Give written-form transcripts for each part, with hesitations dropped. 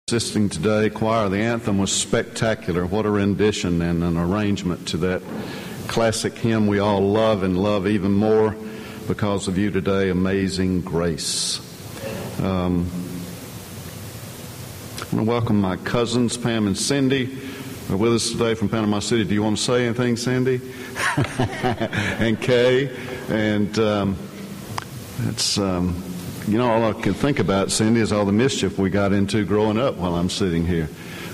Assisting today, choir, the anthem was spectacular. What a rendition and an arrangement to that classic hymn we all love and love even more because of you today, Amazing Grace. I want to welcome my cousins, Pam and Cindy, are with us today from Panama City. Do you want to say anything, Cindy? And Kay, and it's... You know, all I can think about, Cindy, is all the mischief we got into growing up while I'm sitting here.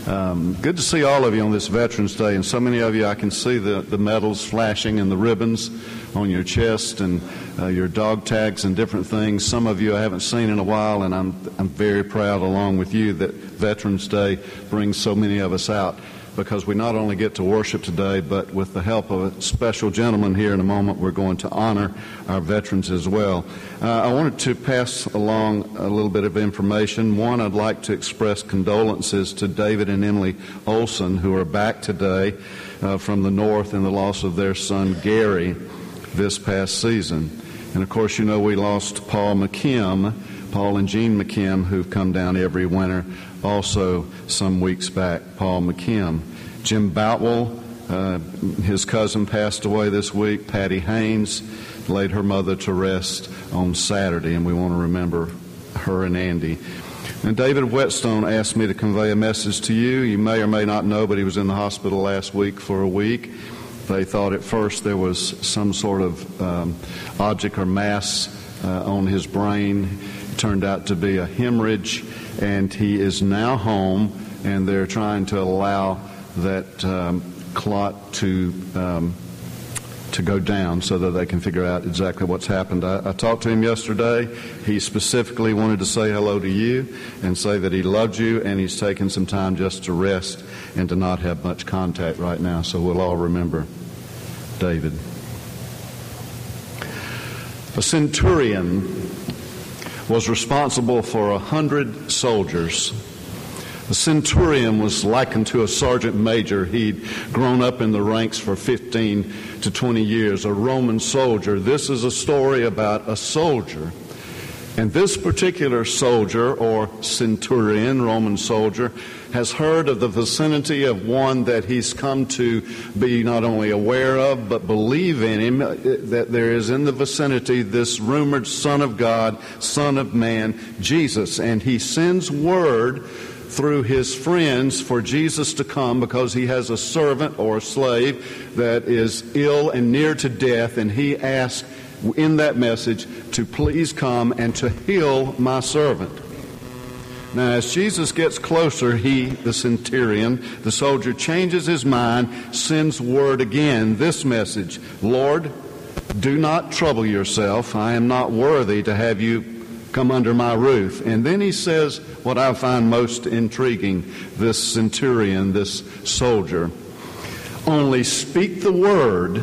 Good to see all of you on this Veterans Day, and so many of you, I can see the medals flashing and the ribbons on your chest and your dog tags and different things. Some of you I haven't seen in a while, and I'm very proud, along with you, that Veterans Day brings so many of us out, because we not only get to worship today, but with the help of a special gentleman here in a moment, we're going to honor our veterans as well. I wanted to pass along a little bit of information. One, I'd like to express condolences to David and Emily Olson, who are back today from the north in the loss of their son Gary this past season. And of course, you know, we lost Paul McKim, Paul and Jean McKim, who've come down every winter. Also, some weeks back, Paul McKim. Jim Boutwell, his cousin, passed away this week. Patty Haynes laid her mother to rest on Saturday, and we want to remember her and Andy. And David Whetstone asked me to convey a message to you. You may or may not know, but he was in the hospital last week for a week. They thought at first there was some sort of object or mass on his brain. It turned out to be a hemorrhage, and he is now home, and they're trying to allow that clot to go down so that they can figure out exactly what's happened. I talked to him yesterday. He specifically wanted to say hello to you and say that he loved you, and he's taken some time just to rest and to not have much contact right now. So we'll all remember David. A centurion was responsible for 100 soldiers. The centurion was likened to a sergeant major. He'd grown up in the ranks for 15 to 20 years, a Roman soldier. This is a story about a soldier. And this particular soldier, or centurion, Roman soldier, has heard of the vicinity of one that he's come to be not only aware of, but believe in him, that there is in the vicinity this rumored Son of God, Son of Man, Jesus. And he sends word through his friends for Jesus to come, because he has a servant or a slave that is ill and near to death, and he asks in that message to please come and to heal my servant. Now, as Jesus gets closer, he, the centurion, the soldier, changes his mind, sends word again, this message: Lord, do not trouble yourself. I am not worthy to have you come under my roof. And then he says what I find most intriguing, this centurion, this soldier: only speak the word,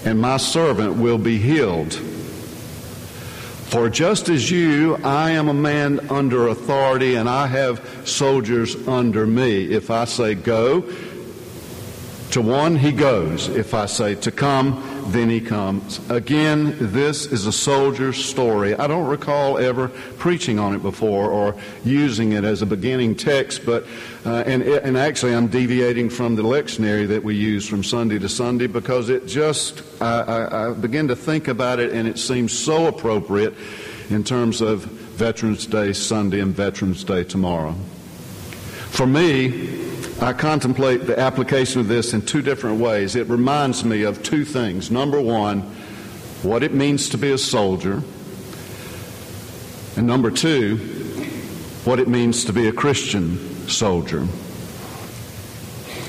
and my servant will be healed. For just as you, I am a man under authority, and I have soldiers under me. If I say go to one, he goes. If I say to come, then he comes. Again, this is a soldier's story. I don't recall ever preaching on it before or using it as a beginning text, but and actually I'm deviating from the lectionary that we use from Sunday to Sunday, because it just, I begin to think about it, and it seems so appropriate in terms of Veterans Day Sunday and Veterans Day tomorrow. For me, I contemplate the application of this in two different ways. It reminds me of two things. Number one, what it means to be a soldier. And number two, what it means to be a Christian soldier.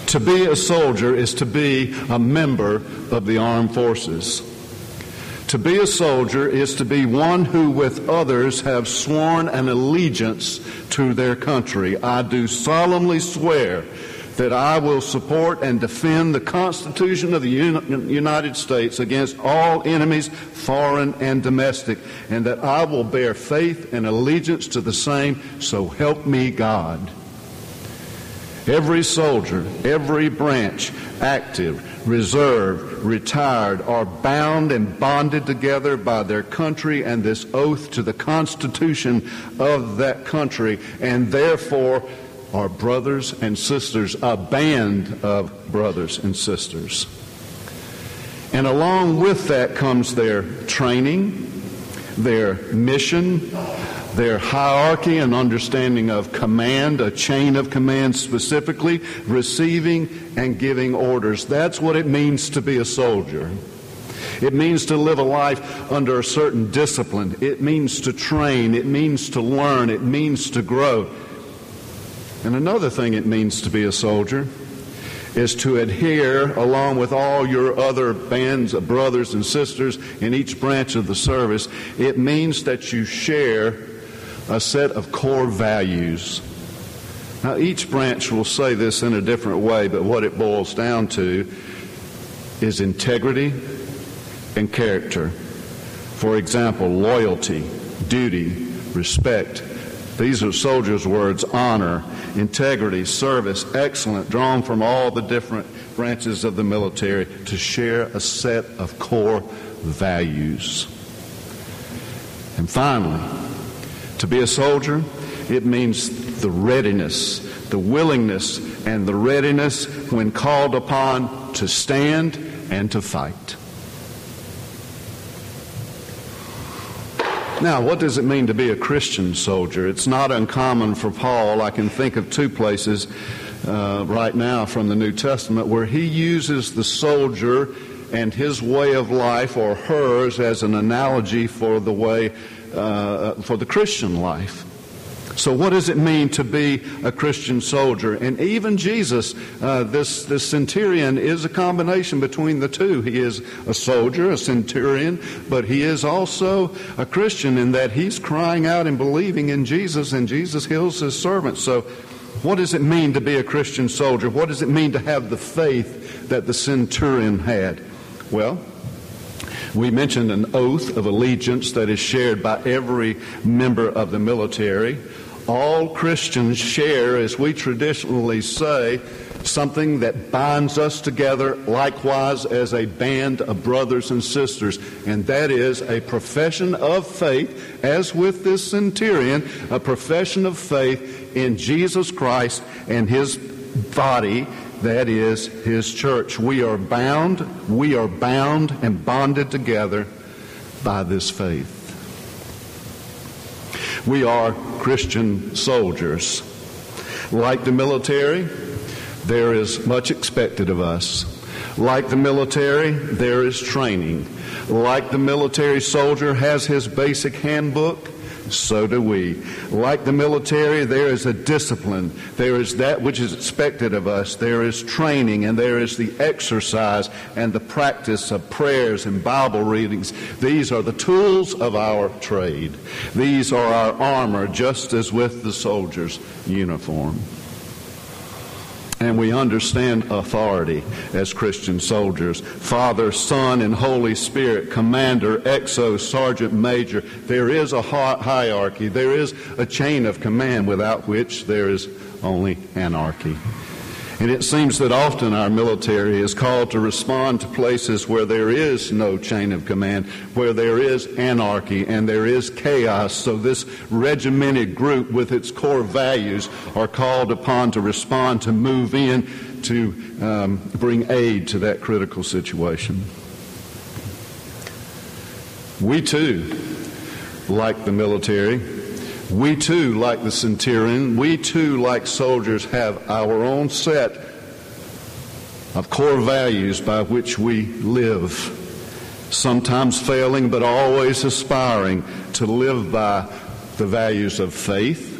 To be a soldier is to be a member of the armed forces. To be a soldier is to be one who with others have sworn an allegiance to their country. I do solemnly swear that I will support and defend the Constitution of the United States against all enemies, foreign and domestic, and that I will bear faith and allegiance to the same, so help me God. Every soldier, every branch, active, reserve, retired, are bound and bonded together by their country and this oath to the Constitution of that country, and therefore are brothers and sisters, a band of brothers and sisters. And along with that comes their training, their mission, their hierarchy and understanding of command, a chain of command specifically, receiving and giving orders. That's what it means to be a soldier. It means to live a life under a certain discipline. It means to train. It means to learn. It means to grow. And another thing it means to be a soldier is to adhere, along with all your other bands of brothers and sisters in each branch of the service, it means that you share a set of core values. Now, each branch will say this in a different way, but what it boils down to is integrity and character. For example, loyalty, duty, respect. These are soldiers' words: honor, integrity, service, excellent, drawn from all the different branches of the military to share a set of core values. And finally, to be a soldier, it means the readiness, the willingness, and the readiness when called upon to stand and to fight. Now, what does it mean to be a Christian soldier? It's not uncommon for Paul. I can think of two places right now from the New Testament where he uses the soldier and his way of life, or hers, as an analogy for the way for the Christian life. So what does it mean to be a Christian soldier? And even Jesus, this centurion, is a combination between the two. He is a soldier, a centurion, but he is also a Christian in that he's crying out and believing in Jesus, and Jesus heals his servants. So what does it mean to be a Christian soldier? What does it mean to have the faith that the centurion had? Well, we mentioned an oath of allegiance that is shared by every member of the military. All Christians share, as we traditionally say, something that binds us together likewise as a band of brothers and sisters, and that is a profession of faith, as with this centurion, a profession of faith in Jesus Christ and His body, that is His church. We are bound and bonded together by this faith. We are Christian soldiers. Like the military, there is much expected of us. Like the military, there is training. Like the military soldier has his basic handbook, so do we. Like the military, there is a discipline. There is that which is expected of us. There is training, and there is the exercise and the practice of prayers and Bible readings. These are the tools of our trade. These are our armor, just as with the soldier's uniform. And we understand authority as Christian soldiers. Father, Son, and Holy Spirit, Commander, Exo, Sergeant Major. There is a hierarchy. There is a chain of command without which there is only anarchy. And it seems that often our military is called to respond to places where there is no chain of command, where there is anarchy and there is chaos. So this regimented group with its core values are called upon to respond, to move in, to bring aid to that critical situation. We too, like the military, we too, like the centurion, we too, like soldiers, have our own set of core values by which we live. Sometimes failing, but always aspiring to live by the values of faith,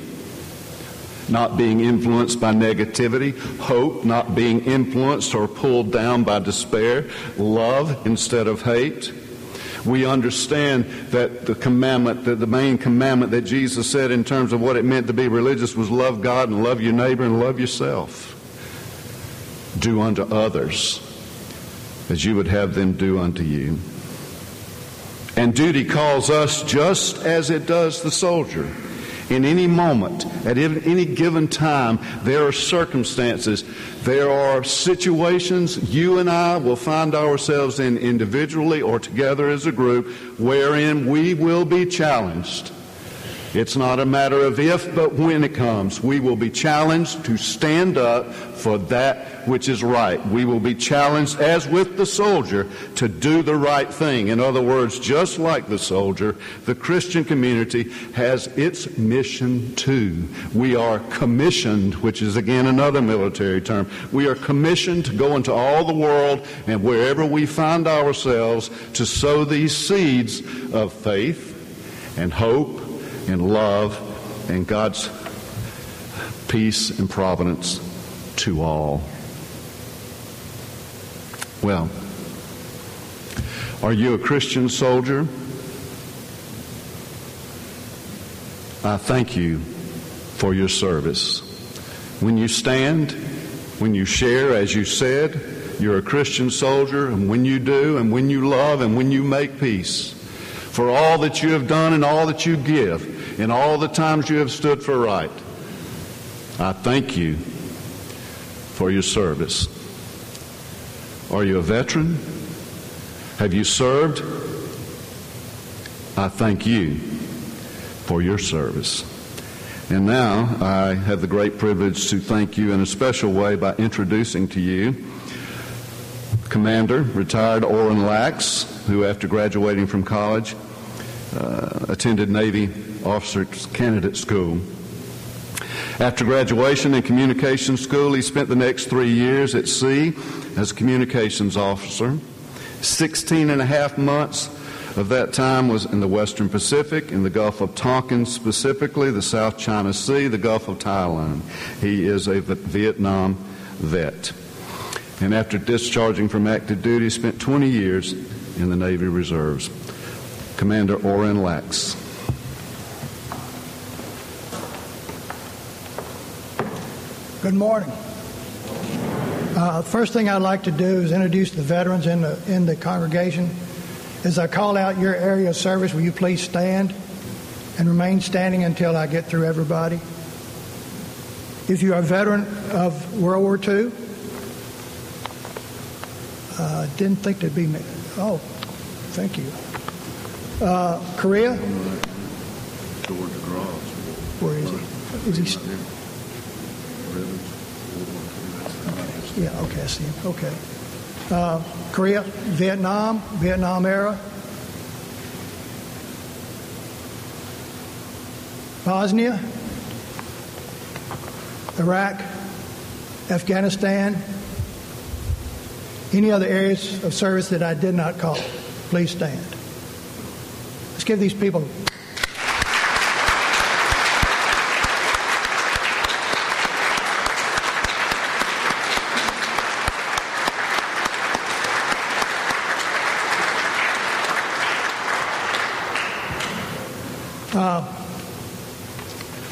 not being influenced by negativity, hope, not being influenced or pulled down by despair, love instead of hate. We understand that the main commandment that Jesus said in terms of what it meant to be religious was love God and love your neighbor and love yourself. Do unto others as you would have them do unto you. And duty calls us just as it does the soldier. In any moment, at any given time, there are circumstances, there are situations you and I will find ourselves in individually or together as a group wherein we will be challenged. It's not a matter of if, but when it comes. We will be challenged to stand up for that which is right. We will be challenged, as with the soldier, to do the right thing. In other words, just like the soldier, the Christian community has its mission too. We are commissioned, which is again another military term. We are commissioned to go into all the world and wherever we find ourselves to sow these seeds of faith and hope and love and God's peace and providence to all. Well, are you a Christian soldier? I thank you for your service. When you stand, when you share, as you said, you're a Christian soldier, and when you do, and when you love, and when you make peace, for all that you have done and all that you give, and all the times you have stood for right, I thank you for your service. Are you a veteran? Have you served? I thank you for your service. And now I have the great privilege to thank you in a special way by introducing to you Commander, retired Orrin Lax, who after graduating from college attended Navy Officers Candidate School. After graduation in communications school, he spent the next 3 years at sea as a communications officer. 16 and a half months of that time was in the Western Pacific, in the Gulf of Tonkin specifically, the South China Sea, the Gulf of Thailand. He is a Vietnam vet. And after discharging from active duty, spent 20 years in the Navy Reserves. Commander Orrin Lax. Good morning. First thing I'd like to do is introduce the veterans in the congregation. As I call out your area of service, will you please stand and remain standing until I get through everybody? If you are a veteran of World War II, didn't think there'd be many. Oh, thank you. Korea? Where is he? Is he? Yeah, okay, I see him. Okay. Korea, Vietnam era. Bosnia, Iraq, Afghanistan, any other areas of service that I did not call. Please stand. Let's give these people.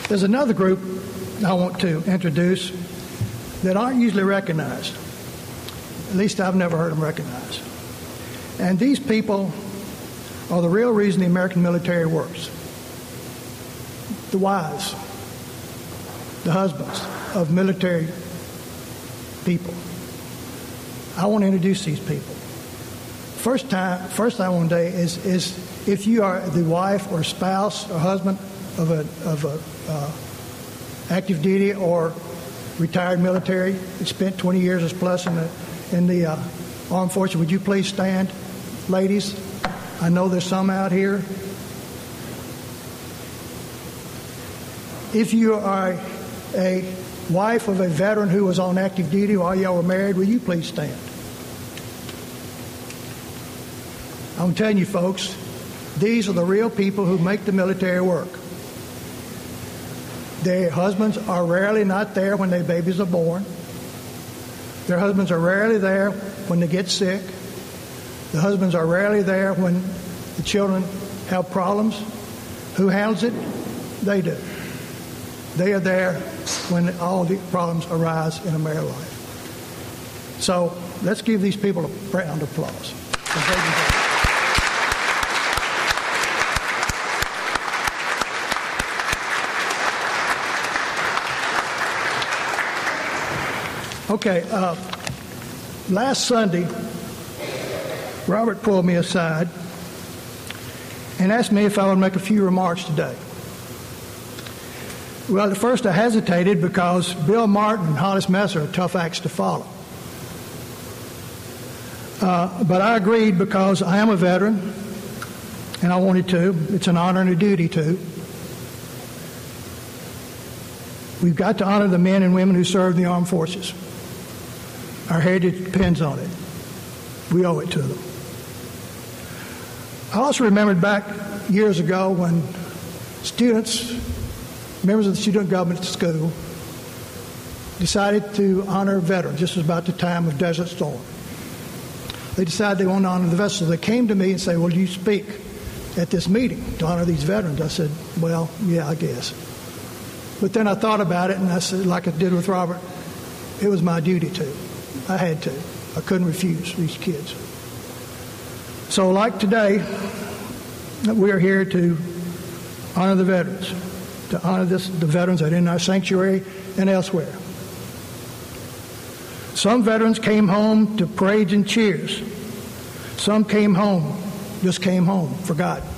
There's another group I want to introduce that aren't usually recognized. At least I've never heard them recognized. And these people are the real reason the American military works. The wives, the husbands of military people. I want to introduce these people. First I want to say is if you are the wife or spouse or husband of a active duty or retired military that spent 20 years as plus in the armed forces, would you please stand, ladies? I know there's some out here. If you are a wife of a veteran who was on active duty while y'all were married, will you please stand? I'm telling you, folks, these are the real people who make the military work. Their husbands are rarely not there when their babies are born. Their husbands are rarely there when they get sick. The husbands are rarely there when the children have problems. Who handles it? They do. They are there when all the problems arise in a married life. So let's give these people a round of applause. Okay, last Sunday, Robert pulled me aside and asked me if I would make a few remarks today. Well, at first I hesitated because Bill Martin and Hollis Messer are tough acts to follow. But I agreed because I am a veteran, and I wanted to. It's an honor and a duty to. We've got to honor the men and women who serve the armed forces. Our heritage depends on it. We owe it to them. I also remembered back years ago when students, members of the student government at school, decided to honor veterans. This was about the time of Desert Storm. They decided they wanted to honor the veterans. So they came to me and said, "Will you speak at this meeting to honor these veterans?" I said, "Well, yeah, I guess." But then I thought about it, and I said, like I did with Robert, it was my duty to. I had to. I couldn't refuse these kids. So like today, we are here to honor the veterans, to honor the veterans that are in our sanctuary and elsewhere. Some veterans came home to parades and cheers. Some came home, just came home, forgotten.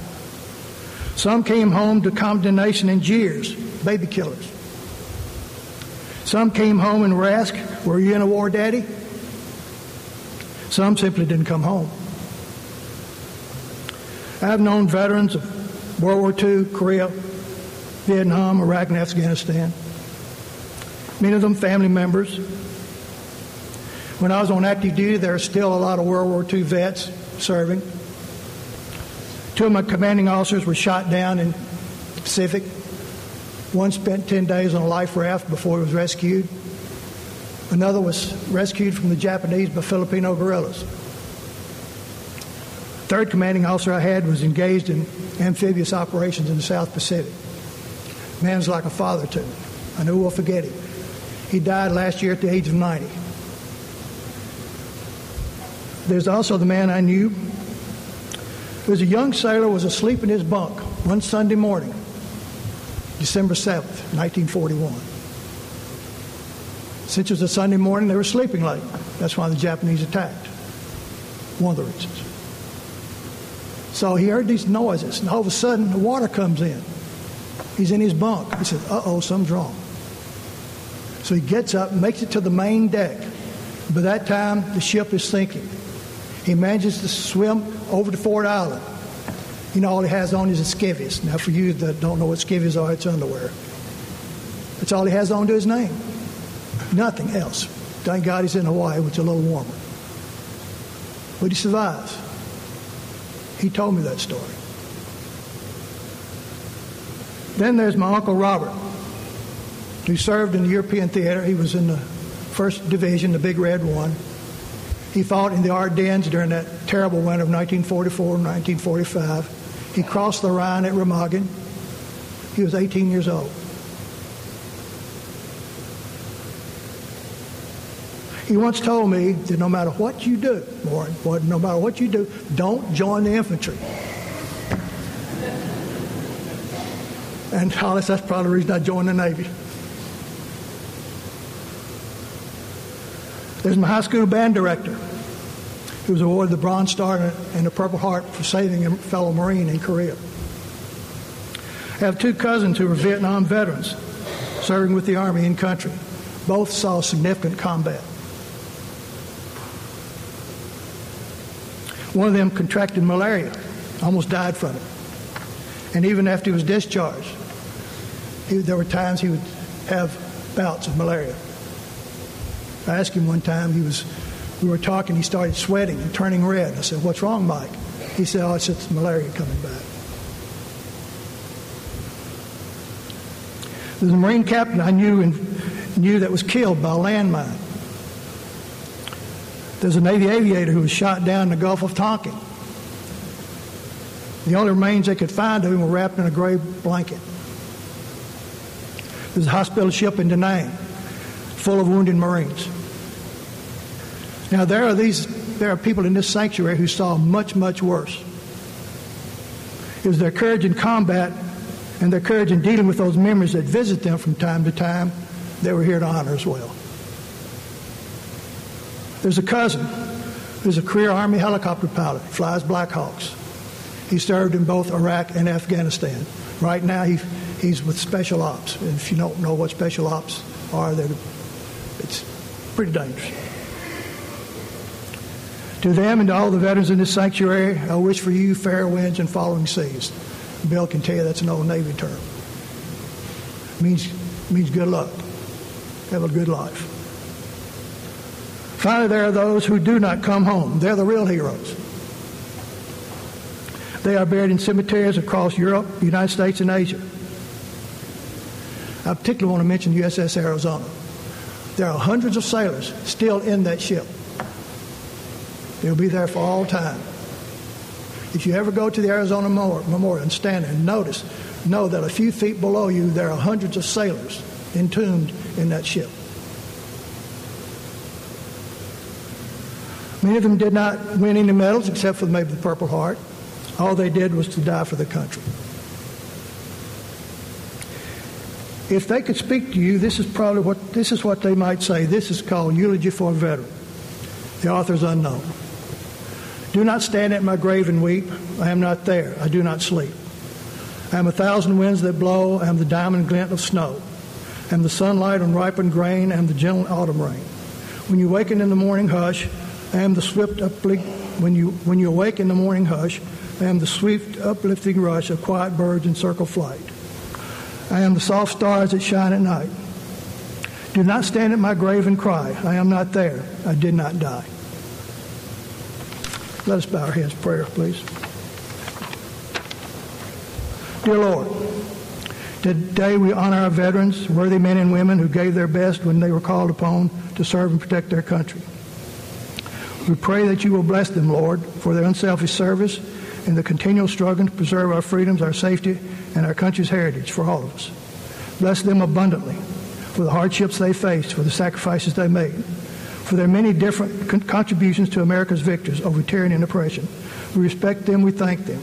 Some came home to condemnation and jeers, baby killers. Some came home and were asked, "Were you in a war, Daddy?" Some simply didn't come home. I've known veterans of World War II, Korea, Vietnam, Iraq, and Afghanistan. Many of them family members. When I was on active duty, there are still a lot of World War II vets serving. Two of my commanding officers were shot down in the Pacific. One spent 10 days on a life raft before he was rescued. Another was rescued from the Japanese by Filipino guerrillas. Third commanding officer I had was engaged in amphibious operations in the South Pacific. Man's like a father to me. I never will forget him. He died last year at the age of 90. There's also the man I knew who was a young sailor, was asleep in his bunk one Sunday morning, December 7th, 1941. Since it was a Sunday morning, they were sleeping late. That's why the Japanese attacked. One of the reasons. So he heard these noises, and all of a sudden, the water comes in. He's in his bunk. He says, "Uh-oh, something's wrong." So he gets up, makes it to the main deck. By that time, the ship is sinking. He manages to swim over to Fort Island. You know, all he has on is a skivvies. Now, for you that don't know what skivvies are, it's underwear. That's all he has on to his name. Nothing else. Thank God he's in Hawaii, which is a little warmer. But he survives. He told me that story. Then there's my Uncle Robert, who served in the European theater. He was in the 1st Division, the Big Red One. He fought in the Ardennes during that terrible winter of 1944 and 1945. He crossed the Rhine at Remagen. He was 18 years old. He once told me that no matter what you do, Warren, no matter what you do, don't join the infantry. And Hollis, that's probably the reason I joined the Navy. There's my high school band director, who was awarded the Bronze Star and the Purple Heart for saving a fellow Marine in Korea. I have two cousins who were Vietnam veterans, serving with the Army in country. Both saw significant combat. One of them contracted malaria, almost died from it. And even after he was discharged, there were times he would have bouts of malaria. I asked him one time, we were talking, he started sweating and turning red. I said, "What's wrong, Mike?" He said, "Oh, it's just malaria coming back." There's a Marine captain I knew that was killed by a landmine. There's a Navy aviator who was shot down in the Gulf of Tonkin. The only remains they could find of him were wrapped in a gray blanket. There's a hospital ship in Da Nang full of wounded Marines. Now, there are people in this sanctuary who saw much, much worse. It was their courage in combat and their courage in dealing with those memories that visit them from time to time that we're here to honor as well. There's a cousin who's a career Army helicopter pilot, flies Black Hawks. He served in both Iraq and Afghanistan. Right now, he's with Special Ops. And if you don't know what Special Ops are, it's pretty dangerous. To them and to all the veterans in this sanctuary, I wish for you fair winds and following seas. Bill can tell you that's an old Navy term. It means good luck. Have a good life. Finally, there are those who do not come home. They're the real heroes. They are buried in cemeteries across Europe, the United States, and Asia. I particularly want to mention USS Arizona. There are hundreds of sailors still in that ship. They'll be there for all time. If you ever go to the Arizona Memorial and stand there and know that a few feet below you there are hundreds of sailors entombed in that ship. Many of them did not win any medals except for maybe the Purple Heart. All they did was to die for the country. If they could speak to you, this is what they might say. This is called Eulogy for a Veteran. The author is unknown. Do not stand at my grave and weep. I am not there. I do not sleep. I am 1,000 winds that blow. I am the diamond glint of snow. I am the sunlight on ripened grain. I am the gentle autumn rain. When you waken in the morning hush, I am the swift uplifting. When you awake in the morning hush, I am the swift uplifting rush of quiet birds in circle flight. I am the soft stars that shine at night. Do not stand at my grave and cry. I am not there. I did not die. Let us bow our heads in prayer, please. Dear Lord, today we honor our veterans, worthy men and women who gave their best when they were called upon to serve and protect their country. We pray that you will bless them, Lord, for their unselfish service and the continual struggle to preserve our freedoms, our safety, and our country's heritage for all of us. Bless them abundantly for the hardships they faced, for the sacrifices they made, for their many different contributions to America's victories over tyranny and oppression. We respect them, we thank them.